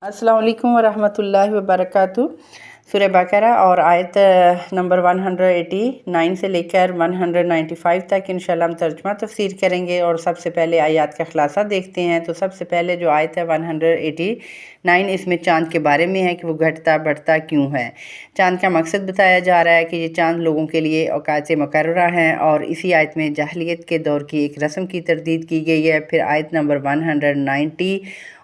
अस्सलाम वालेकुम वरहमतुल्लाहि वबरकातुहू। सूरह बकरा और आयत नंबर 189 से लेकर 195 तक इंशाल्लाह हम तर्जुमा तफसीर करेंगे। और सबसे पहले आयत का खुलासा देखते हैं। तो सबसे पहले जो आयत है 189, इसमें चाँद के बारे में है कि वो घटता बढ़ता क्यों है। चाँद का मकसद बताया जा रहा है कि ये चाँद लोगों के लिए औकात मुकर्ररा हैं और इसी आयत में जाहिलियत के दौर की एक रस्म की तरदीद की गई है। फिर आयत नंबर 190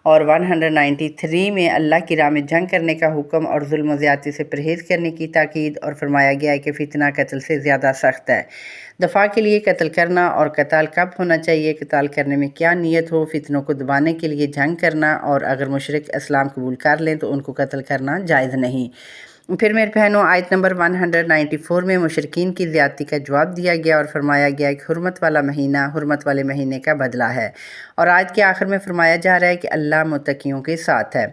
और 193 में अल्लाह की राह में जंग करने का हुक्म और जुल्म ज़्यादती से परहेज़ करने की ताकीद और फरमाया गया है कि फ़ितना कत्ल से ज़्यादा सख्त है। दफ़ा के लिए कत्ल करना और कत्ल कब होना चाहिए, कत्ल करने में क्या नीयत हो, फ़ितनों को दबाने के लिए जंग करना, और अगर मुशरिक इस्लाम कबूल कर लें तो उनको कत्ल करना जायज़ नहीं। फिर मेरे बहनों, आयत नंबर 194 में मुशरिकीन की ज़्यादती का जवाब दिया गया और फरमाया गया कि हुर्मत वाला महीना हुर्मत वाले महीने का बदला है। और आयत के आखिर में फरमाया जा रहा है कि अल्लाह मुत्तकियों के साथ है।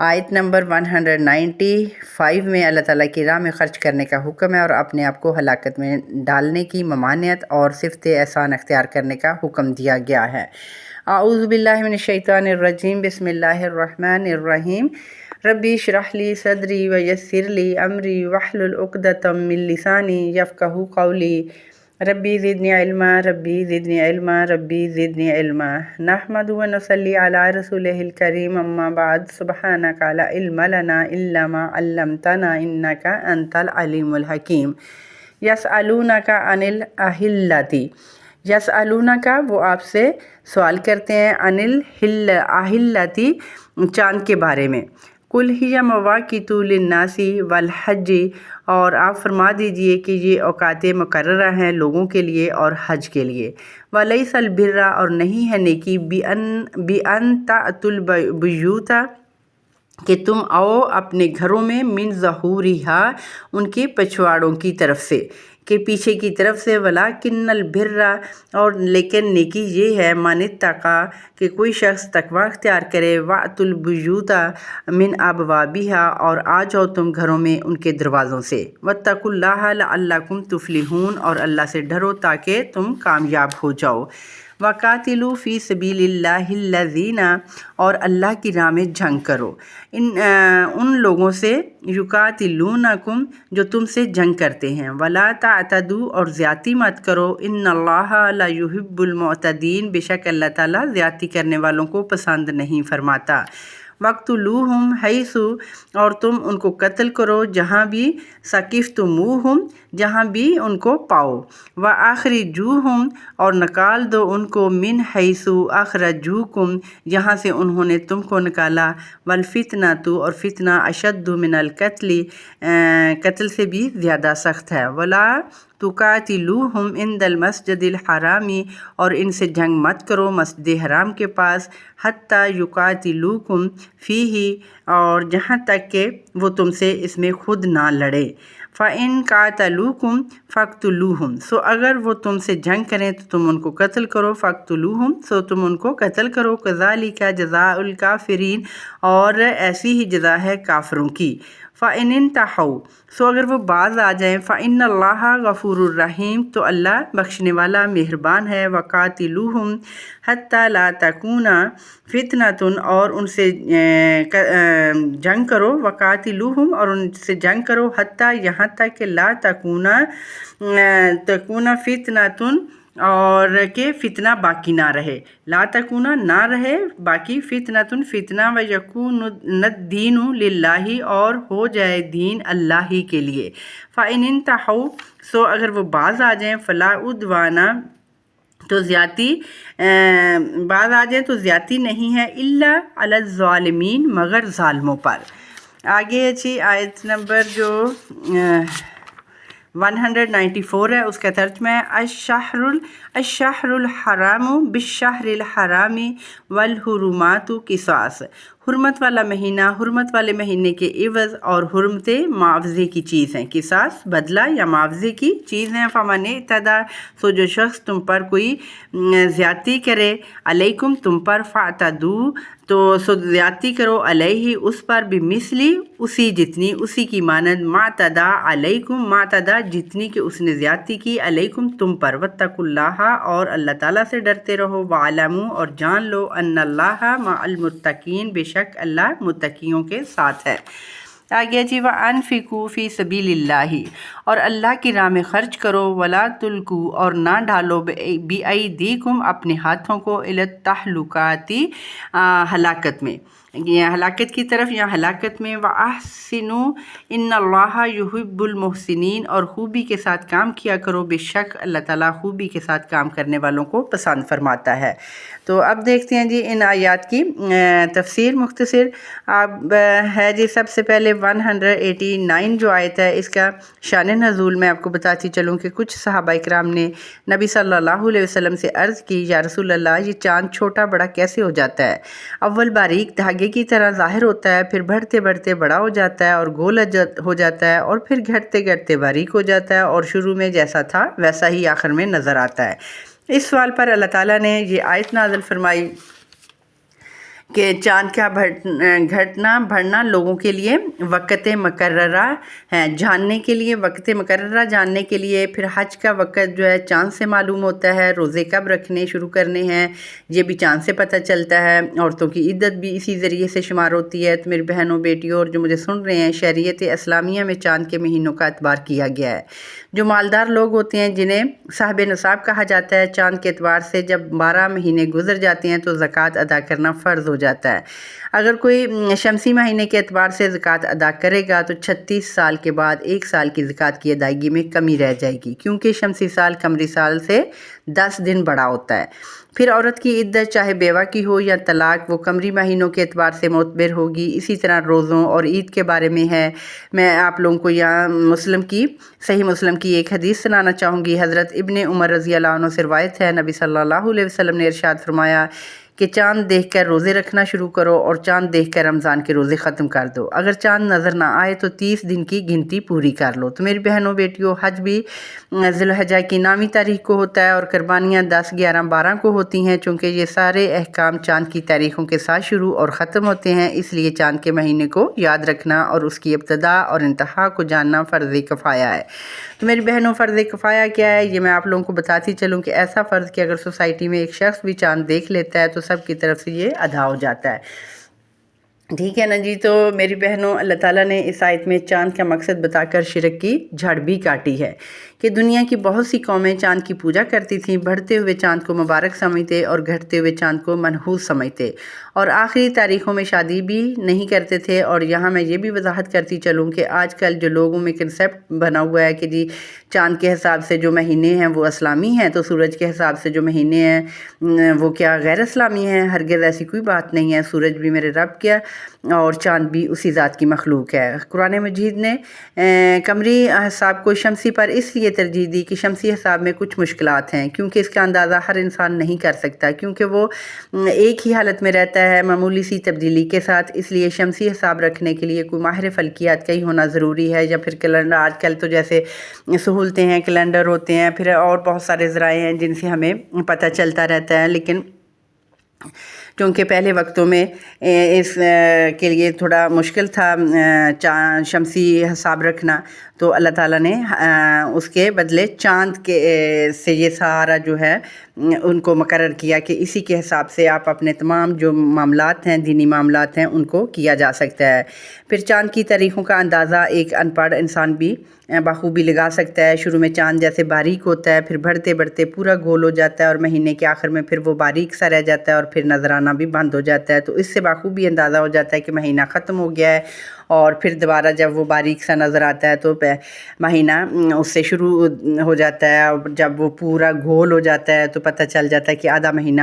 आयत नंबर 195 में अल्लाह ताला की राह में ख़र्च करने का हुक्म है और अपने आप को हलाकत में डालने की ममानियत और सिफ़त एहसान अख्तियार करने का हुक्म दिया गया है। आऊज़ु बिल्लाहि मिनश शैतानिर रजीम, बिस्मिल्लाहिर रहमानिर रहीम। रब्बी इश्रह ली सदरी व यस्सिर ली अमरी वहलुल उक़दतम मिन लिसानी यफ़क़हू क़ौली। रब्बी ज़िदनी इल्मा, रब्बी ज़िदनी इल्मा, रब्बी ज़िदनी इल्मा। नहमदु व नसल्ली अला रसूलिहिल करीम, अम्मा बाद। सुब्हानका ला इल्मा लना इल्ला मा अल्लमतना इन्नका अंतल अलीमुल हकीम। यसअलूनका अनिल अहिल्लति। यसअलूनका, वो आपसे सवाल करते हैं, अनिल अहिल्लति, चाँद के बारे में। कुल हिया मवाक़ितु लिन्नासी वल हज्जी, और आप फरमा दीजिए कि ये औकात मुकर्ररा हैं लोगों के लिए और हज के लिए। वलैसल बिर्रा, और नहीं है नेकी, बिअन ताअतुल बुयूता, कि तुम आओ अपने घरों में, मिन ज़हूरिहा, उनके पछवाड़ों की तरफ से, के पीछे की तरफ से। वला किन्नल बिर्रा, और लेकिन नेकी ये है, मानित्तका, कि कोई शख्स तकवा अख्तियार करे, वातुल बुयूता मिन अबवाबिहा, और आ जाओ तुम घरों में उनके दरवाज़ों से। वत्तकुल्लाह लअल्लकुम तुफलिहून, और अल्लाह से डरो ताकि तुम कामयाब हो जाओ। वक़ातिलू फ़ी सबीलिल्लाहिल्लज़ीना, और अल्लाह की राह में जंग करो उन लोगों से, युक़ातिलूनकुम, जो तुमसे जंग करते हैं। वला तातदू, और ज़्यादती मत करो। इन्नल्लाहा ला युहिब्बुल मुअतदीन, बेशक अल्लाह ताला ज़्यादती करने वालों को पसंद नहीं फरमाता। वक़्तुलूहुम हैसु, और तुम उनको कत्ल करो जहाँ भी, सक़िफ़्तुमूहुम, जहाँ भी उनको पाओ। व अख़रिजूहुम, और निकाल दो उनको, मिन हैसु अख़रजूकुम, जहाँ से उन्होंने तुमको निकाला। वल फ़ितनतु, और फ़ितना, अशद्दु मिनल क़त्ल, कत्ल से भी ज़्यादा सख्त है। वला तुक़ातिलूहुम इंदल मस्जिदिल हरामी, और इनसे जंग मत करो मस्जिद हराम के पास। हत्ता युक़ातिलूकुम फ़ीही, और जहाँ तक कि वो तुमसे इसमें खुद ना लड़े। फ़इन क़ातलूकुम फ़क़्तुलूहुम, सो अगर वो तुमसे जंग करें तो तुम उनको कत्ल करो। फ़क़्तुलूहुम, सो तुम उनको कत्ल करो। कज़ालिका जज़ाउल काफ़िरीन, और ऐसी ही जज़ा है काफ़िरों की। फ़इन इंतहौ, सो अगर वो बाज़ आ जाएँ, फ़इन्नल्लाहा गफ़ूरुर रहीम, तो अल्लाह बख्शने वाला मेहरबान है। वक़ातिलूहुम हत्ता ला तकूना फ़ितनतुन, और उनसे जंग करो। वक़ातिलूहुम, और उनसे जंग करो, हत्ता, यहाँ तक कि ला तकूना फ़ितनतुन, और के फ़ितना बाकी ना रहे। ला तकूना, ना रहे, बाकी फ़ितनतुन, फ़ितना, व यकूनुद्दीनु लिल्लाही, और हो जाए दीन अल्लाह ही के लिए। फ़इन इंतहौ, सो अगर वो बाज़ आ जाएँ, फ़ला उद्वाना, तो ज़्यादती बाज़ आ जाए तो ज़्यादती नहीं है, इल्ला अलल ज़ालिमीन, मगर ज़ालिमों पर। आगे अच्छी आयत नंबर जो 194 है, उसका तर्जुमा है, अश्शहरुल हरामु बिश्शहरिल हरामी वल हुरुमातु क़िसास। हुर्मत वाला महीना हुर्मत वाले महीने के इवज़, और हुर्मतें मुआवज़े की चीज़ हैं। क़िसास बदला या मुआवज़े की चीज़ हैं। फ़मन इअ्तदा, सो जो शख्स तुम पर कोई ज़्यादती करे, अलैकुम, तुम पर, फ़अतदू, तो सो ज़्यादती करो, अलैहि, उस पर, बिमिस्ली, उसी जितनी, उसी की मानद, मातदा अलैकुम, मातदा, जितनी कि उसने ज़्यादती की, अलैकुम, तुम पर। वत्तकुल्लाह, और अल्लाह ताला से डरते रहो। वअलमू, और जान लो, अन्नल्लाहा मअल मुत्तकीन, बेशक شک اللہ متقیوں کے ساتھ ہے۔ آگے جی وَأَنفِقُوا فِي سَبِيلِ اللّٰہِ، اور اللہ کی راہ میں خرچ کرو، وَلَا تُلْقُوا، اور نہ ڈالو، بِأَيْدِيكُمْ اپنے ہاتھوں کو، إِلَى التَّهْلُكَةِ ہلاکت میں، یہ ہلاکت کی طرف یا ہلاکت میں، وَأَحْسِنُوا إِنَّ اللّٰهَ يُحِبُّ الْمُحْسِنِينَ، اور خوبی کے ساتھ کام کیا کرو، بے شک اللہ تعالیٰ خوبی کے ساتھ کام کرنے والوں کو پسند فرماتا ہے۔ تو اب دیکھتے ہیں جی ان آیات کی تفسیر مختصر۔ اب ہے جی سب سے پہلے 189 جو آیت ہے اس کا شان نزول میں آپ کو بتاتی چلوں کہ کچھ صحابہ اکرام نے نبی صلی اللہ علیہ وسلم سے عرض کی، یا رسول اللہ یہ چاند چھوٹا بڑا کیسے ہو جاتا ہے؟ اول باریک دھاگے کی طرح ظاہر ہوتا ہے، پھر بڑھتے بڑھتے بڑا ہو جاتا ہے اور گول ہو جاتا ہے، اور پھر گھٹتے گھٹتے باریک ہو جاتا ہے، اور شروع میں جیسا تھا ویسا ہی آخر میں نظر آتا ہے۔ اس سوال پر اللہ تعالیٰ نے یہ آیت نازل فرمائی کہ چاند کا گھٹنا بڑھنا لوگوں کے لیے وقت مقررہ ہے، جاننے کے لیے وقت مقررہ جاننے کے لیے۔ پھر حج کا وقت جو ہے چاند سے معلوم ہوتا ہے، روزے کب رکھنے شروع کرنے ہیں یہ بھی چاند سے پتہ چلتا ہے، عورتوں کی عدت بھی اسی ذریعے سے شمار ہوتی ہے۔ تو میری بہنوں بیٹیوں اور جو مجھے سن رہے ہیں، شریعت اسلامیہ میں چاند کے مہینوں کا اعتبار کیا گیا ہے۔ جو مالدار لوگ ہوتے ہیں جنہیں صاحب نصاب کہا جاتا ہے، چاند کے اعتبار سے جب 12 مہینے گزر جاتے ہیں تو زکوٰۃ ادا کرنا فرض ہو جاتا ہے۔ اگر کوئی شمسی مہینے کے اعتبار سے زکوٰۃ ادا کرے گا تو 36 سال کے بعد 1 سال کی زکوٰۃ کی ادائیگی میں کمی رہ جائے گی، کیونکہ شمسی سال قمری سال سے 10 دن بڑا ہوتا ہے۔ پھر عورت کی عدت چاہے بیوہ کی ہو یا طلاق، وہ قمری مہینوں کے اعتبار سے معتبر ہوگی۔ اسی طرح روزوں اور عید کے بارے میں ہے۔ میں آپ لوگوں کو یہاں صحیح مسلم کی ایک حدیث سنانا چاہوں گی۔ حضرت ابن عمر رضی اللہ عنہ سے روایت ہے، نبی صلی اللہ علیہ وسلم نے ارشاد فرمایا کہ چاند دیکھ کر روزے رکھنا شروع کرو اور چاند دیکھ کر رمضان کے روزے ختم کر دو۔ اگر چاند نظر نہ آئے تو 30 دن کی گنتی پوری کر لو۔ تو میری بہنوں بیٹیوں، حج بھی ذی الحجہ کی نامی تاریخ کو ہوتا ہے اور قربانیاں 10، 11، 12 کو ہوتی ہیں، چونکہ یہ سارے احکام چاند کی تاریخوں کے ساتھ شروع اور ختم ہوتے ہیں، اس لیے چاند کے مہینے کو یاد رکھنا اور اس کی ابتدا اور انتہا کو جاننا فرض کفایہ ہے۔ تو میری بہنوں، فرض کفایہ کیا ہے یہ میں آپ لوگوں کو بتاتی چلوں کہ ایسا فرض کہ اگر سوسائٹی میں ایک شخص بھی چاند دیکھ لیتا ہے تو سب کی طرف سے یہ ادا ہو جاتا ہے۔ ٹھیک ہے نا جی۔ تو میری بہنوں، اللہ تعالیٰ نے اس آیت میں چاند کا مقصد بتا کر شرک کی جھڑ بھی کاٹی ہے کہ دنیا کی بہت سی قومیں چاند کی پوجا کرتی تھیں، بڑھتے ہوئے چاند کو مبارک سمجھتے اور گھٹتے ہوئے چاند کو منحوس سمجھتے، اور آخری تاریخوں میں شادی بھی نہیں کرتے تھے۔ اور یہاں میں یہ بھی وضاحت کرتی چلوں کہ آج کل جو لوگوں میں کنسیپٹ بنا ہوا ہے کہ جی چاند کے حساب سے جو مہینے ہیں وہ اسلامی ہیں، تو سورج کے حساب سے جو مہینے ہیں وہ کیا غیر اسلامی ہیں؟ ہرگز ایسی کوئی بات نہیں ہے۔ سورج بھی میرے رب کیا اور چاند بھی اسی ذات کی مخلوق ہے۔ قرآن مجید نے قمری حساب کو شمسی پر اس لیے ترجیح دی کہ شمسی حساب میں کچھ مشکلات ہیں، کیونکہ اس کا اندازہ ہر انسان نہیں کر سکتا، کیونکہ وہ ایک ہی حالت میں رہتا ہے معمولی سی تبدیلی کے ساتھ۔ اس لیے شمسی حساب رکھنے کے لیے کوئی ماہر فلکیات کا ہی ہونا ضروری ہے، یا پھر کیلنڈر۔ آج کل تو جیسے سہولتیں ہیں، کیلنڈر ہوتے ہیں، پھر اور بہت سارے ذرائع ہیں جن سے ہمیں پتہ چلتا رہتا ہے، لیکن چونکہ پہلے وقتوں میں اس کے لیے تھوڑا مشکل تھا شمسی حساب رکھنا، تو اللہ تعالیٰ نے اس کے بدلے چاند کے سے یہ سارا جو ہے ان کو مقرر کیا کہ اسی کے حساب سے آپ اپنے تمام جو معاملات ہیں، دینی معاملات ہیں، ان کو کیا جا سکتا ہے۔ پھر چاند کی تاریخوں کا اندازہ ایک ان پڑھ انسان بھی بخوبی لگا سکتا ہے۔ شروع میں چاند جیسے باریک ہوتا ہے، پھر بڑھتے بڑھتے پورا گول ہو جاتا ہے، اور مہینے کے آخر میں پھر وہ باریک سا رہ جاتا ہے اور پھر نظر آنا بھی بند ہو جاتا ہے۔ تو اس سے بخوبی اندازہ ہو جاتا ہے کہ مہینہ ختم ہو گیا ہے، اور پھر دوبارہ جب وہ باریک سا نظر آتا ہے تو مہینہ اس سے شروع ہو جاتا ہے، اور جب وہ پورا گول ہو جاتا ہے تو پتہ چل جاتا ہے کہ آدھا مہینہ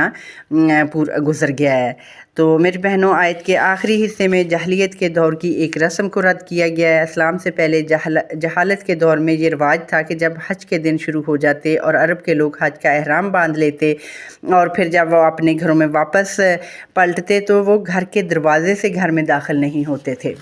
پورا گزر گیا ہے۔ تو میری بہنوں، آیت کے آخری حصے میں جاہلیت کے دور کی ایک رسم کو رد کیا گیا ہے۔ اسلام سے پہلے جہالت کے دور میں یہ رواج تھا کہ جب حج کے دن شروع ہو جاتے اور عرب کے لوگ حج کا احرام باندھ لیتے، اور پھر جب وہ اپنے گھروں میں واپس پلٹتے تو وہ گھر کے دروازے سے گھر میں داخل نہیں ہوتے تھے۔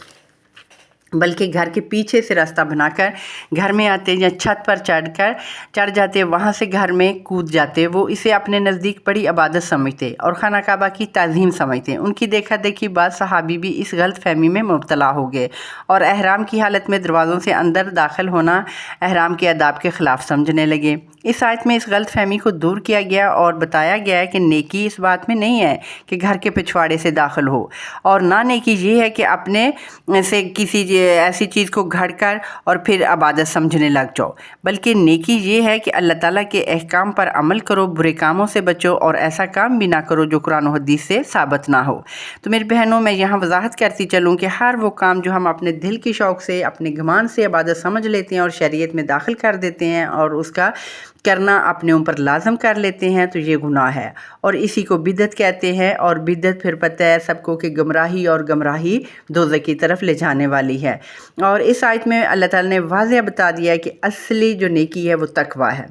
बल्कि घर के पीछे से रास्ता बनाकर घर में आते या छत पर चढ़ जाते, वहाँ से घर में कूद जाते। वो इसे अपने नज़दीक बड़ी इबादत समझते और खाना काबा की ताज़ीम समझते। उनकी देखा देखी बाद सहाबी भी इस गलत फहमी में मुब्तला हो गए और एहराम की हालत में दरवाज़ों से अंदर दाखिल होना एहराम के आदाब के ख़िलाफ़ समझने लगे। इस आयत में इस गलत फहमी को दूर किया गया और बताया गया है कि नेकी इस बात में नहीं है कि घर के पिछवाड़े से दाखिल हो, और ना नेकी ये है कि अपने से किसी ऐसी चीज़ को घड़ कर और फिर इबादत समझने लग जाओ, बल्कि नेकी ये है कि अल्लाह ताला के अहकाम पर अमल करो, बुरे कामों से बचो और ऐसा काम भी ना करो जो कुरान और हदीस से साबित ना हो। तो मेरी बहनों, मैं यहाँ वजाहत करती चलूँ कि हर वो काम जो हम अपने दिल की शौक़ से, अपने गुमान से इबादत समझ लेते हैं और शरीयत में दाखिल कर देते हैं और उसका करना अपने ऊपर लाजम कर लेते हैं, तो ये गुनाह है और इसी को बिदअत कहते हैं। और बिदअत फिर पता है सबको कि गुमराही, और गुमराही दोज़ख की तरफ ले जाने वाली है। और इस आयत में अल्लाह ताला ने वाज़ेह बता दिया है कि असली जो नेकी है वो तकवा है।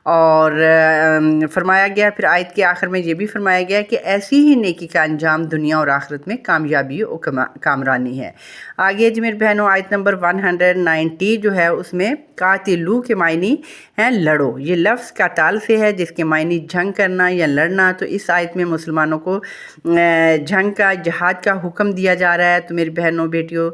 और फरमाया गया, फिर आयत के आखिर में ये भी फरमाया गया कि ऐसी ही नेकी का अंजाम दुनिया और आखिरत में कामयाबी और कामरानी है। आगे जी मेरे बहनों, आयत नंबर 190 जो है उसमें कातिलू के मायनी हैं लड़ो। ये लफ्ज़ काताल से है जिसके मायनी जंग करना या लड़ना। तो इस आयत में मुसलमानों को जंग का, जिहाद का हुक्म दिया जा रहा है। तो मेरी बहनों बेटियों,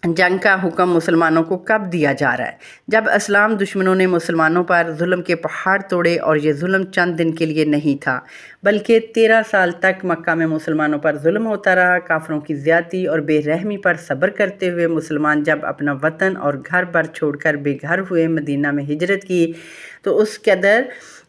जंग का हुक्म मुसलमानों को कब दिया जा रहा है? जब इस्लाम दुश्मनों ने मुसलमानों पर जुल्म के पहाड़ तोड़े, और ये जुल्म चंद दिन के लिए नहीं था बल्कि 13 साल तक मक्का में मुसलमानों पर जुल्म होता रहा। काफरों की ज़्यादती और बेरहमी पर सब्र करते हुए मुसलमान जब अपना वतन और घर पर छोड़कर बेघर हुए मदीना में हिजरत की, तो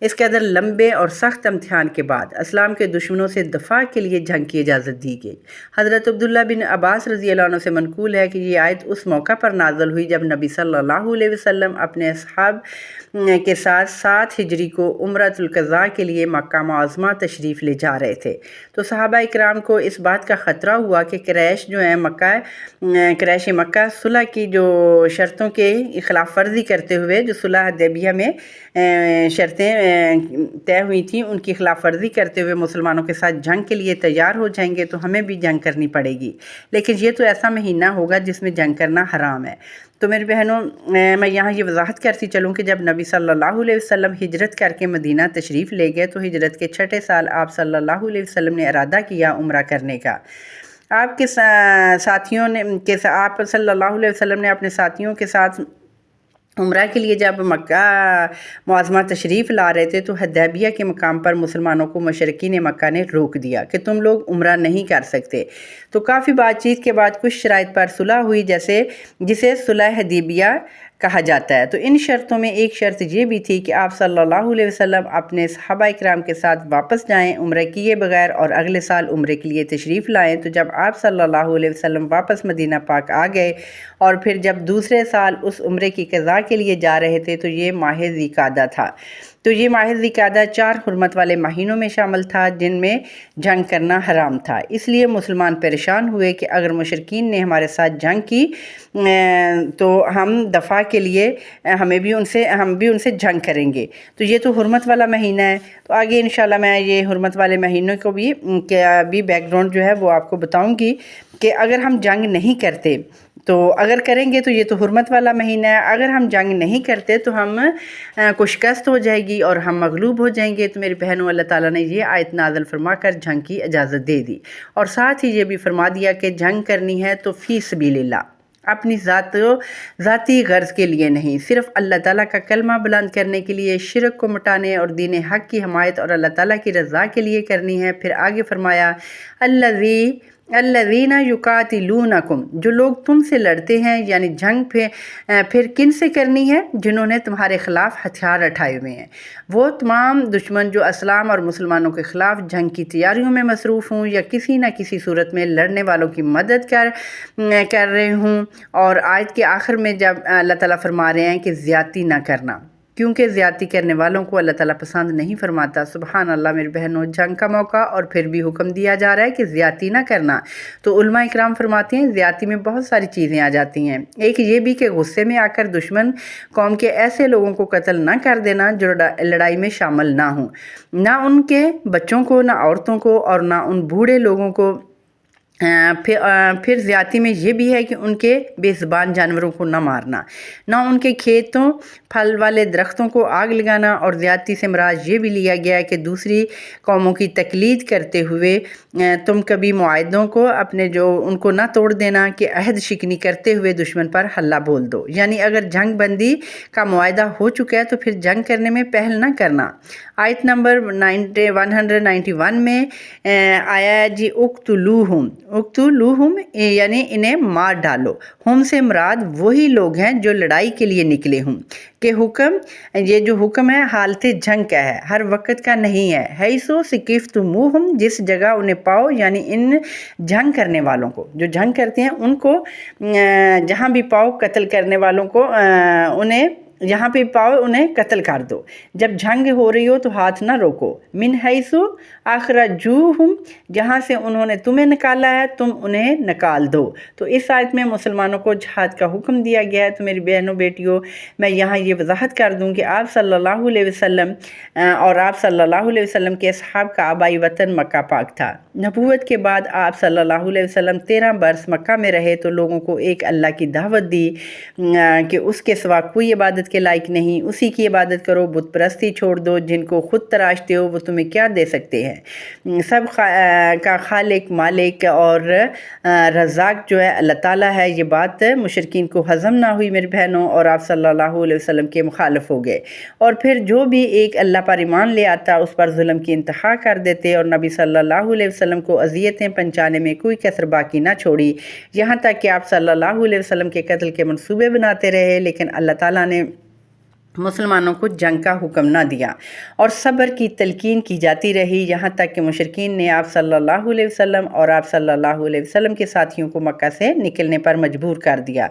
इस कदर लंबे और सख्त इम्तिहान के बाद इस्लाम के दुश्मनों से दफ़ा के लिए जंग की इजाज़त दी गई। हज़रत अब्दुल्ला बिन अब्बास रज़ी अल्लाह अन्हु से मनकूल है कि ये आयत उस मौका पर नाज़िल हुई जब नबी सल्लल्लाहु अलैहि वसल्लम अपने असहाब के साथ 7 हिजरी को उम्रतुल क़ज़ा के लिए मक्का मुअज़्ज़मा तशरीफ़ ले जा रहे थे। तो सहाबा इकराम को इस बात का ख़तरा हुआ कि क़ुरैश जो है क़ुरैश मक्का सुलह की जो शर्तों के ख़िलाफ़ वर्जी करते हुए, जो सुलह हुदैबिया में शर्तें तय हुई थी, उनकी खिलाफ वर्जी करते हुए मुसलमानों के साथ जंग के लिए तैयार हो जाएंगे, तो हमें भी जंग करनी पड़ेगी। लेकिन ये तो ऐसा महीना होगा जिसमें जंग करना हराम है। तो मेरे बहनों, मैं यहाँ ये वजाहत करती चलूँ कि जब नबी सल्लल्लाहु अलैहि वसल्लम हिजरत करके मदीना तशरीफ़ ले गए, तो हिजरत के 6ठे साल आप सल्लल्लाहु अलैहि वसल्लम ने इरादा किया उम्रा करने का। आपके साथियों ने आप सल्लल्लाहु अलैहि वसल्लम ने अपने साथियों के साथ उम्रा के लिए जब मक्का मुअज़्ज़मा तशरीफ़ ला रहे थे, तो हुदैबिया के मकाम पर मुसलमानों को मुशरिकीन मक्का ने रोक दिया कि तुम लोग उम्रा नहीं कर सकते। तो काफ़ी बातचीत के बाद कुछ शराइत पर सुलह हुई, जिसे सुलह हुदैबिया कहा जाता है। तो इन शर्तों में एक शर्त ये भी थी कि आप सल्लल्लाहु अलैहि वसल्लम अपने सहाबा इकराम के साथ वापस जाएं उम्रा किए बगैर और अगले साल उम्रे के लिए तशरीफ़ लाएं। तो जब आप सल्लल्लाहु अलैहि वसल्लम वापस मदीना पाक आ गए और फिर जब दूसरे साल उस उम्रे की क़ज़ा के लिए जा रहे थे, तो ये माह ज़िलक़ादा था। तो ये माह ज़िलक़ादा 4 हुर्मत वाले महीनों में शामिल था जिनमें जंग करना हराम था। इसलिए मुसलमान परेशान हुए कि अगर मुशरिकीन ने हमारे साथ जंग की तो हम दफ़ा के लिए हम भी उनसे जंग करेंगे। तो ये तो हुर्मत वाला महीना है। तो आगे इंशाल्लाह मैं ये हुर्मत वाले महीनों को भी बैकग्राउंड जो है वो आपको बताऊंगी कि अगर हम जंग नहीं करते, तो अगर करेंगे तो ये तो हुर्मत वाला महीना है, अगर हम जंग नहीं करते तो हम को शिकस्त हो जाएगी और हम मगलूब हो जाएंगे। तो मेरी बहनों, अल्लाह ताला ने ये आयत नाज़िल फरमा कर जंग की इजाज़त दे दी और साथ ही ये भी फरमा दिया कि जंग करनी है तो फ़ी सबीलिल्लाह, अपनी ज़ाती गर्ज़ के लिए नहीं, सिर्फ़ अल्लाह ताला का कलमा बुलंद करने के लिए, शिरक को मिटाने और दीन हक़ की हमायत और अल्लाह ताला की रज़ा के लिए करनी है। फिर आगे फरमाया अल्लज़ीना युकातिलूनकुम, जो लोग तुमसे लड़ते हैं, यानी जंग फिर किन से करनी है? जिन्होंने तुम्हारे ख़िलाफ़ हथियार उठाए हुए हैं। वो तमाम दुश्मन जो इस्लाम और मुसलमानों के ख़िलाफ़ जंग की तैयारियों में मसरूफ़ हों या किसी न किसी सूरत में लड़ने वालों की मदद कर रहे हों। और आयत के आखिर में जब अल्लाह ताला फरमा रहे हैं कि ज़्यादती ना करना, क्योंकि ज़्यादती करने वालों को अल्लाह ताला पसंद नहीं फरमाता। सुबहान अल्लाह मेरे बहनों, जंग का मौका और फिर भी हुक्म दिया जा रहा है कि ज़्यादती ना करना। तो उलमा इकराम फरमाते हैं ज़्यादती में बहुत सारी चीज़ें आ जाती हैं। एक ये भी कि गुस्से में आकर दुश्मन कौम के ऐसे लोगों को कत्ल ना कर देना जो लड़ाई में शामिल ना हों, ना उनके बच्चों को, ना औरतों को और ना उन बूढ़े लोगों को फिर ज़्यादती में ये भी है कि उनके बेज़ुबान जानवरों को न मारना, ना उनके खेतों फल वाले दरख्तों को आग लगाना, और ज़्यादती से मुराद ये भी लिया गया है कि दूसरी कौमों की तकलीद करते हुए तुम कभी मुआहदों को अपने जो उनको ना तोड़ देना कि अहद शिकनी करते हुए दुश्मन पर हल्ला बोल दो। यानी अगर जंग बंदी का मुआहदा हो चुका है तो फिर जंग करने में पहल ना करना। आयत नंबर 191 में आया है जी उक्तुलूहुम यानी इन्हें मार डालो। हम से मुराद वही लोग हैं जो लड़ाई के लिए निकले हों। कि हुक्म, ये जो हुक्म है हालत जंग का है, हर वक्त का नहीं है। हैसो सिकिफ्तुमूहुम, जिस जगह उन्हें पाओ, यानी इन जंग करने वालों को, जो जंग करते हैं उनको जहाँ भी पाओ कत्ल करने वालों को उन्हें जहाँ पे पाओ उन्हें कत्ल कर दो। जब जंग हो रही हो तो हाथ ना रोको। मिन हैसु अखरजूहुम, जहाँ से उन्होंने तुम्हें निकाला है तुम उन्हें निकाल दो। तो इस आयत में मुसलमानों को जिहाद का हुक्म दिया गया है। तो मेरी बहनों बेटियों, मैं यहाँ ये वजाहत कर दूँ कि आप सल्लल्लाहु अलैहि वसल्लम और आप सल्लल्लाहु अलैहि वसल्लम के असहाब का आबाई वतन मक्का पाक था। नबूवत के बाद आप सल्लल्लाहु अलैहि वसल्लम 13 बरस मक्का में रहे तो लोगों को एक अल्लाह की दावत दी कि उसके सिवा कोई इबादत के लायक नहीं, उसी की इबादत करो, बुत परस्ती छोड़ दो। जिनको खुद तराशते हो वो तुम्हें क्या दे सकते हैं। सब का खालिक मालिक और रज़ाक जो है अल्लाह ताला है। ये बात मुशरिकीन को हज़म ना हुई मेरी बहनों, और आप सल्लल्लाहु अलैहि वसल्लम के मुखालिफ हो गए। और फिर जो भी एक अल्लाह पर ईमान ले आता उस पर जुल्म की इंतहा कर देते, और नबी सल्लल्लाहु अलैहि वसल्लम को अज़ियतें पहुँचाने में कोई कसर बाकी ना छोड़ी। यहाँ तक कि आप सल्लल्लाहु अलैहि वसल्लम के कत्ल के मंसूबे बनाते रहे, लेकिन अल्लाह ताला ने मुसलमानों को जंग का हुक्म ना दिया और सब्र की तलकीन की जाती रही, यहाँ तक कि मुशरिकीन ने आप सल्लल्लाहु अलैहि वसल्लम और आप सल्लल्लाहु अलैहि वसल्लम के साथियों को मक्का से निकलने पर मजबूर कर दिया।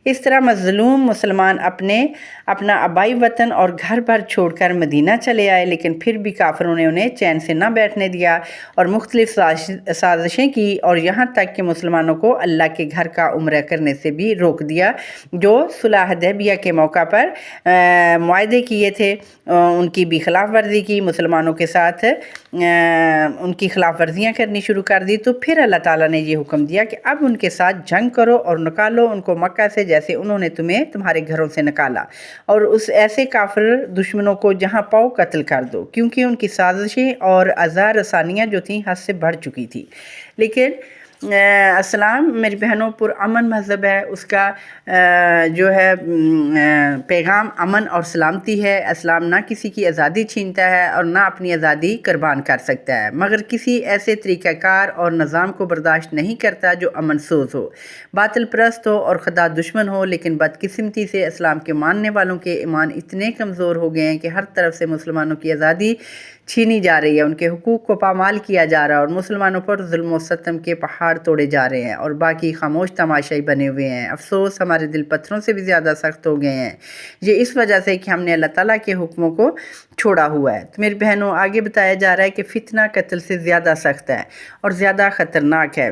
इस तरह मज़लूम मुसलमान अपना आबाई वतन और घर पर छोड़कर मदीना चले आए, लेकिन फिर भी काफिरों ने उन्हें चैन से ना बैठने दिया और मुख्तलिफ साजिशें की, और यहाँ तक कि मुसलमानों को अल्लाह के घर का उम्रा करने से भी रोक दिया। जो सुलह हुदैबिया के मौका पर मुआहदे किए थे उनकी भी खिलाफ वर्जी की, मुसलमानों के साथ उनकी खिलाफ वर्जियाँ करनी शुरू कर दी। तो फिर अल्लाह ताला ने ये हुक्म दिया कि अब उनके साथ जंग करो और निकालो उनको मक्का से जैसे उन्होंने तुम्हें तुम्हारे घरों से निकाला, और उस ऐसे काफिर दुश्मनों को जहाँ पाओ कत्ल कर दो, क्योंकि उनकी साजिशें और अज़ार रसानियाँ जो थीं हद से बढ़ चुकी थी। लेकिन इस्लाम मेरी बहनों पुरअमन मज़हब है, उसका जो है पैगाम अमन और सलामती है। इस्लाम ना किसी की आज़ादी छीनता है और ना अपनी आज़ादी कुर्बान कर सकता है, मगर किसी ऐसे तरीक़ाकार और निज़ाम को बर्दाश्त नहीं करता जो अमन सोज हो, बातिल परस्त हो और खुदा दुश्मन हो। लेकिन बदकिस्मती से इस्लाम के मानने वालों के ईमान इतने कमज़ोर हो गए हैं कि हर तरफ से मुसलमानों की आज़ादी छीनी जा रही है, उनके हुकूक को पामाल किया जा रहा है और मुसलमानों पर जुल्म व सितम के पहाड़ तोड़े जा रहे हैं और बाकी खामोश तमाशाई बने हुए हैं। अफसोस हमारे दिल पत्थरों से भी ज़्यादा सख्त हो गए हैं, ये इस वजह से कि हमने अल्लाह ताला के हुक्मों को छोड़ा हुआ है। तो मेरी बहनों आगे बताया जा रहा है कि फितना कत्ल से ज़्यादा सख्त है और ज़्यादा ख़तरनाक है।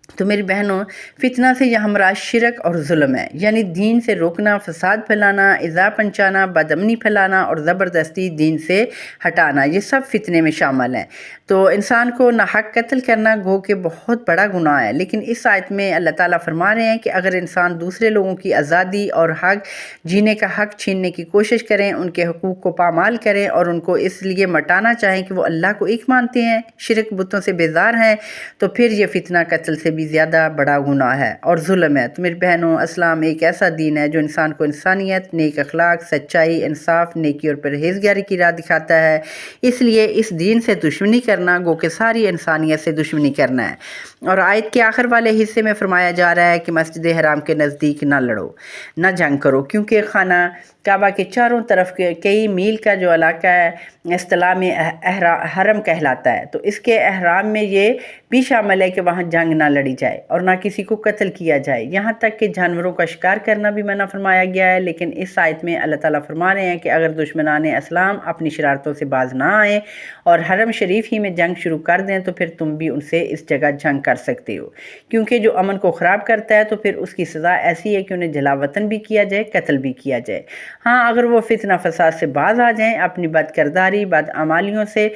तो मेरी बहनों फितना से यह हमरा शिरक और जुल्म है, यानी दीन से रोकना, फसाद फैलाना, इज़ा पहुँचाना, बदअमनी फैलाना और ज़बरदस्ती दीन से हटाना, ये सब फितने में शामिल हैं। तो इंसान को नाहक कत्ल करना गो के बहुत बड़ा गुनाह है, लेकिन इस आयत में अल्लाह ताला फरमा रहे हैं कि अगर इंसान दूसरे लोगों की आज़ादी और हक जीने का हक छीनने की कोशिश करें, उनके हुकूक को पामाल करें और उनको इसलिए मटाना चाहें कि वो अल्लाह को एक मानते हैं, शिरक बुतों से बेजार हैं, तो फिर ये फितना कत्ल से भी ज़्यादा बड़ा गुनाह है और जुल्म है। तो मेरी बहनों इस्लाम एक ऐसा दीन है जो इंसान को इंसानियत, नेक अखलाक, सच्चाई, इंसाफ, नेकी और परहेज़गारी की राह दिखाता है। इसलिए इस दीन से दुश्मनी करना गो के सारी इंसानियत से दुश्मनी करना है। और आयत के आखिर वाले हिस्से में फरमाया जा रहा है कि मस्जिद हराम के नज़दीक ना लड़ो, ना जंग करो, क्योंकि खाना काबा के चारों तरफ के कई मील का जो इलाका है इस्तिलाह में हरम कहलाता है। तो इसके अहराम में ये भी शामिल है कि वहाँ जंग ना लड़ी जाए और ना किसी को कत्ल किया जाए, यहाँ तक कि जानवरों का शिकार करना भी मना फरमाया गया है। लेकिन इस आयत में अल्लाह ताला फरमा रहे हैं कि अगर दुश्मनान इस्लाम अपनी शरारतों से बाज ना आए और हरम शरीफ ही में जंग शुरू कर दें तो फिर तुम भी उनसे इस जगह जंग कर सकते हो, क्योंकि जो अमन को ख़राब करता है तो फिर उसकी सज़ा ऐसी है कि उन्हें जलावतन भी किया जाए, कत्ल भी किया जाए। ہاں اگر وہ فتنہ فساد سے باز آ جائیں، اپنی بد کرداری بد عمالیوں سے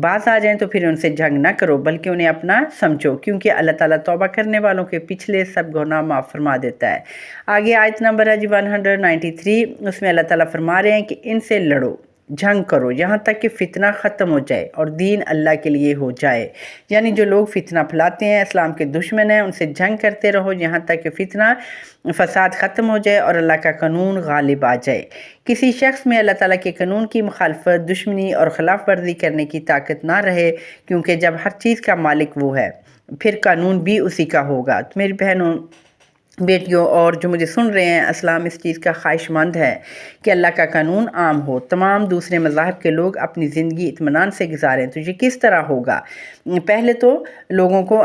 باز آ جائیں تو پھر ان سے جنگ نہ کرو بلکہ انہیں اپنا سمجھو، کیونکہ اللہ تعالیٰ توبہ کرنے والوں کے پچھلے سب گناہ معاف فرما دیتا ہے۔ آگے آیت نمبر ہے جی 193، اس میں اللہ تعالیٰ فرما رہے ہیں کہ ان سے لڑو، جنگ کرو یہاں تک کہ فتنہ ختم ہو جائے اور دین اللہ کے لیے ہو جائے۔ یعنی جو لوگ فتنہ پھیلاتے ہیں، اسلام کے دشمن ہیں، ان سے جنگ کرتے رہو یہاں تک کہ فتنہ فساد ختم ہو جائے اور اللہ کا قانون غالب آ جائے۔ کسی شخص میں اللہ تعالیٰ کے قانون کی مخالفت، دشمنی اور خلاف ورزی کرنے کی طاقت نہ رہے، کیونکہ جب ہر چیز کا مالک وہ ہے پھر قانون بھی اسی کا ہوگا۔ تو میری بہنوں، بیٹیوں اور جو مجھے سن رہے ہیں، اسلام اس چیز کا خواہش مند ہے کہ اللہ کا قانون عام ہو، تمام دوسرے مذاہب کے لوگ اپنی زندگی اطمینان سے گزاریں۔ تو یہ کس طرح ہوگا؟ پہلے تو لوگوں کو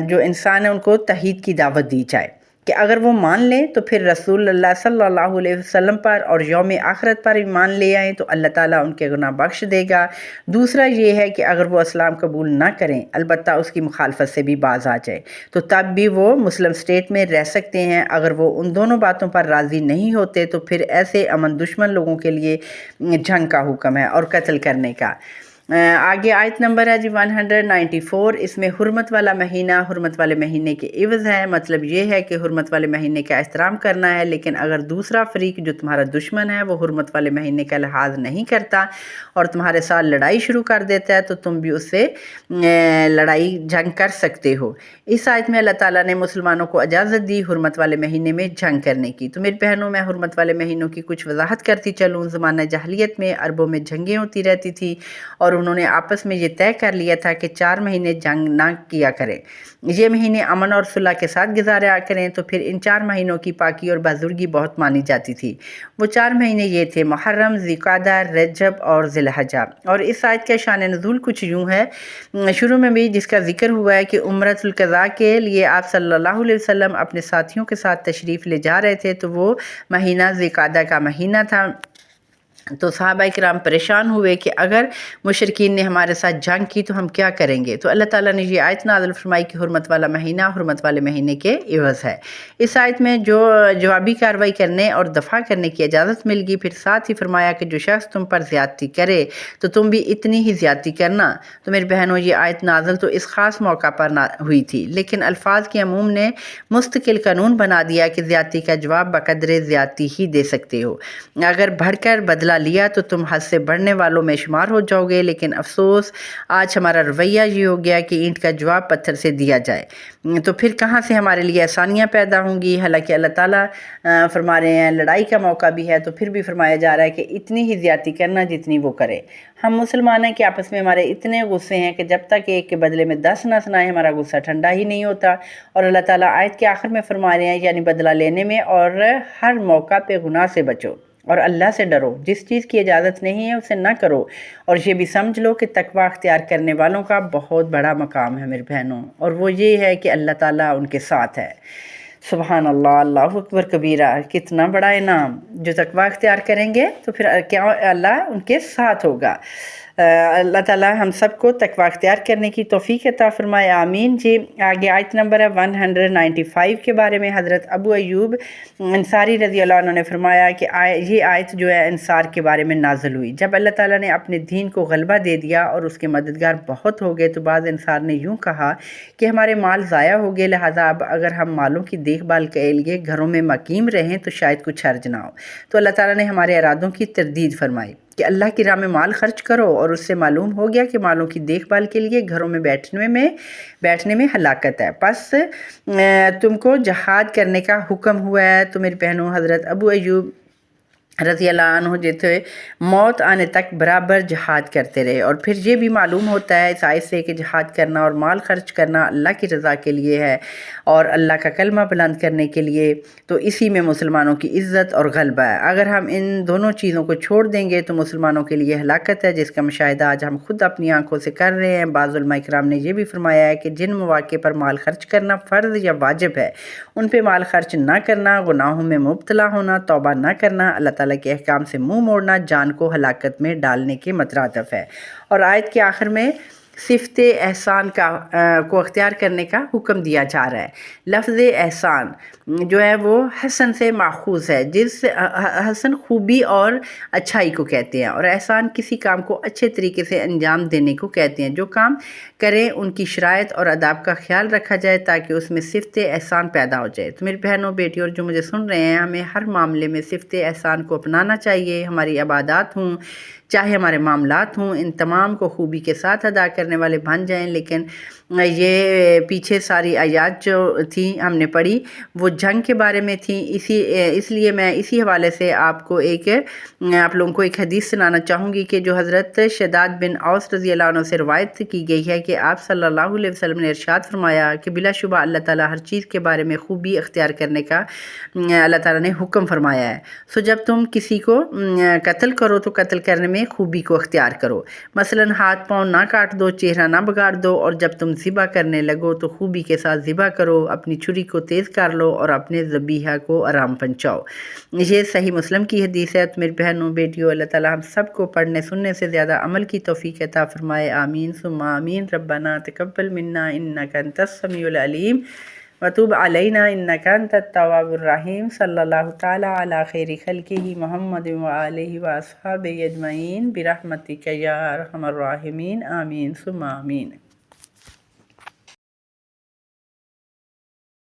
جو انسان ہے ان کو توحید کی دعوت دی جائے کہ اگر وہ مان لیں تو پھر رسول اللہ صلی اللہ علیہ وسلم پر اور یوم آخرت پر ایمان لے آئیں تو اللہ تعالیٰ ان کے گناہ بخش دے گا۔ دوسرا یہ ہے کہ اگر وہ اسلام قبول نہ کریں، البتہ اس کی مخالفت سے بھی باز آ جائے، تو تب بھی وہ مسلم اسٹیٹ میں رہ سکتے ہیں۔ اگر وہ ان دونوں باتوں پر راضی نہیں ہوتے تو پھر ایسے امن دشمن لوگوں کے لیے جنگ کا حکم ہے اور قتل کرنے کا۔ آگے آیت نمبر ہے جی 194، اس میں حرمت والا مہینہ حرمت والے مہینے کے عوض ہے۔ مطلب یہ ہے کہ حرمت والے مہینے کا احترام کرنا ہے، لیکن اگر دوسرا فریق جو تمہارا دشمن ہے وہ حرمت والے مہینے کا لحاظ نہیں کرتا اور تمہارے ساتھ لڑائی شروع کر دیتا ہے تو تم بھی اس سے لڑائی جنگ کر سکتے ہو۔ اس آیت میں اللہ تعالیٰ نے مسلمانوں کو اجازت دی حرمت والے مہینے میں جنگ کرنے کی۔ تو میری بہنوں، میں حرمت والے مہینوں کی کچھ وضاحت کرتی چلوں۔ زمانہ جاہلیت میں عربوں میں جنگیں ہوتی رہتی تھی اور انہوں نے آپس میں یہ طے کر لیا تھا کہ 4 مہینے جنگ نہ کیا کریں، یہ مہینے امن اور صلح کے ساتھ گزارا کریں۔ تو پھر ان 4 مہینوں کی پاکی اور بزرگی بہت مانی جاتی تھی۔ وہ 4 مہینے یہ تھے: محرم، ذوالقعدہ، رجب اور ذی الحجہ۔ اور اس آیت کا شان نزول کچھ یوں ہے، شروع میں بھی جس کا ذکر ہوا ہے کہ عمرۃ القضاء کے لیے آپ صلی اللہ علیہ وسلم اپنے ساتھیوں کے ساتھ تشریف لے جا رہے تھے، تو وہ مہینہ ذوالقعدہ کا مہینہ تھا۔ تو صحابہ کرام پریشان ہوئے کہ اگر مشرکین نے ہمارے ساتھ جنگ کی تو ہم کیا کریں گے؟ تو اللہ تعالیٰ نے یہ آیت نازل فرمائی کہ حرمت والا مہینہ حرمت والے مہینے کے عوض ہے۔ اس آیت میں جو جوابی کارروائی کرنے اور دفاع کرنے کی اجازت مل گئی، پھر ساتھ ہی فرمایا کہ جو شخص تم پر زیادتی کرے تو تم بھی اتنی ہی زیادتی کرنا۔ تو میرے بہنوں، یہ آیت نازل تو اس خاص موقع پر ہوئی تھی، لیکن الفاظ کے عموم نے مستقل قانون بنا دیا کہ زیادتی کا جواب بقدر زیادتی ہی دے سکتے ہو۔ اگر بڑھ کر بدلہ لیا تو تم حد سے بڑھنے والوں میں شمار ہو جاؤ گے، لیکن افسوس آج ہمارا رویہ یہ ہو گیا کہ اینٹ کا جواب پتھر سے دیا جائے، تو پھر کہاں سے ہمارے لیے آسانیاں پیدا ہوں گی؟ حالانکہ اللہ تعالیٰ فرما رہے ہیں لڑائی کا موقع بھی ہے، تو پھر بھی فرمایا جا رہا ہے کہ اتنی ہی زیادتی کرنا جتنی وہ کرے۔ ہم مسلمان ہیں کہ آپس میں ہمارے اتنے غصے ہیں کہ جب تک ایک کے بدلے میں 10 نہ سنائے ہمارا غصہ ٹھنڈا ہی نہیں ہوتا۔ اور اللہ تعالیٰ آیت کے آخر میں فرما رہے ہیں یعنی بدلہ لینے میں اور ہر موقع پہ گناہ سے بچو اور اللہ سے ڈرو، جس چیز کی اجازت نہیں ہے اسے نہ کرو، اور یہ بھی سمجھ لو کہ تقویٰ اختیار کرنے والوں کا بہت بڑا مقام ہے میرے بہنوں، اور وہ یہ ہے کہ اللہ تعالیٰ ان کے ساتھ ہے۔ سبحان اللہ، اللہ اکبر کبیرہ، کتنا بڑا انعام! جو تقویٰ اختیار کریں گے تو پھر کیا اللہ ان کے ساتھ ہوگا۔ اللہ تعالیٰ ہم سب کو تقویٰ اختیار کرنے کی توفیق عطا فرمائے، آمین جی۔ آگے آیت نمبر ہے 195 کے بارے میں حضرت ابو ایوب انصاری رضی اللہ عنہ نے فرمایا کہ یہ آیت جو ہے انصار کے بارے میں نازل ہوئی۔ جب اللہ تعالیٰ نے اپنے دین کو غلبہ دے دیا اور اس کے مددگار بہت ہو گئے تو بعض انصار نے یوں کہا کہ ہمارے مال ضائع ہو گئے، لہٰذا اب اگر ہم مالوں کی دیکھ بھال کے لیے گھروں میں مقیم رہیں تو شاید کچھ حرج نہ ہو۔ تو اللہ تعالیٰ نے ہمارے ارادوں کی تردید فرمائی کہ اللہ کی راہ میں مال خرچ کرو، اور اس سے معلوم ہو گیا کہ مالوں کی دیکھ بھال کے لیے گھروں میں بیٹھنے میں ہلاکت ہے، پس تم کو جہاد کرنے کا حکم ہوا ہے۔ تو میری بہنوں، حضرت ابو ایوب رضی اللہ عنہ جو تھے موت آنے تک برابر جہاد کرتے رہے، اور پھر یہ بھی معلوم ہوتا ہے اس آیت سے کہ جہاد کرنا اور مال خرچ کرنا اللہ کی رضا کے لیے ہے اور اللہ کا کلمہ بلند کرنے کے لیے، تو اسی میں مسلمانوں کی عزت اور غلبہ ہے۔ اگر ہم ان دونوں چیزوں کو چھوڑ دیں گے تو مسلمانوں کے لیے ہلاکت ہے، جس کا مشاہدہ آج ہم خود اپنی آنکھوں سے کر رہے ہیں۔ بعض علماء کرام نے یہ بھی فرمایا ہے کہ جن مواقع پر مال خرچ کرنا فرض یا واجب ہے ان پہ مال خرچ نہ کرنا، گناہوں میں مبتلا ہونا، توبہ نہ کرنا، اللہ تعالیٰ کے احکام سے منہ موڑنا جان کو ہلاکت میں ڈالنے کے مترادف ہے۔ اور آیت کے آخر میں صفت احسان کو اختیار کرنے کا حکم دیا جا رہا ہے۔ لفظ احسان جو ہے وہ حسن سے ماخوذ ہے، جس حسن خوبی اور اچھائی کو کہتے ہیں، اور احسان کسی کام کو اچھے طریقے سے انجام دینے کو کہتے ہیں۔ جو کام کریں ان کی شرائط اور آداب کا خیال رکھا جائے تاکہ اس میں صفت احسان پیدا ہو جائے۔ تو میری بہنوں بیٹیوں اور جو مجھے سن رہے ہیں، ہمیں ہر معاملے میں صفت احسان کو اپنانا چاہیے۔ ہماری عبادات ہوں چاہے ہمارے معاملات ہوں، ان تمام کو خوبی کے ساتھ ادا کرنے والے بن جائیں۔ لیکن یہ پیچھے ساری آیات جو تھیں ہم نے پڑھی وہ جنگ کے بارے میں تھیں، اس لیے میں اسی حوالے سے آپ لوگوں کو ایک حدیث سنانا چاہوں گی کہ جو حضرت شداد بن اوس رضی اللہ عنہ سے روایت کی گئی ہے کہ آپ صلی اللہ علیہ وسلم نے ارشاد فرمایا کہ بلا شبہ اللہ تعالیٰ ہر چیز کے بارے میں خوبی اختیار کرنے کا اللہ تعالیٰ نے حکم فرمایا ہے۔ سو جب تم کسی کو قتل کرو تو قتل کرنے میں خوبی کو اختیار کرو، مثلا ہاتھ پاؤں نہ کاٹ دو، چہرہ نہ بگاڑ دو، اور جب تم ذبح کرنے لگو تو خوبی کے ساتھ ذبح کرو، اپنی چھری کو تیز کر لو اور اپنے ذبیحہ کو آرام پہنچاؤ۔ یہ صحیح مسلم کی حدیث ہے۔ تو میری بہنوں بیٹیوں، اللہ تعالیٰ ہم سب کو پڑھنے سننے سے زیادہ عمل کی توفیق عطا فرمائے، آمین ثم آمین۔ ربنا تقبل منا انک انت السمیع العلیم وتب علینا انک انت التواب الرحیم۔ صلی اللہ تعالیٰ علی خیر خلقہ محمد وآلہ واصحابہ اجمعین برحمتک یا ارحم الراحمین، آمین ثم آمین۔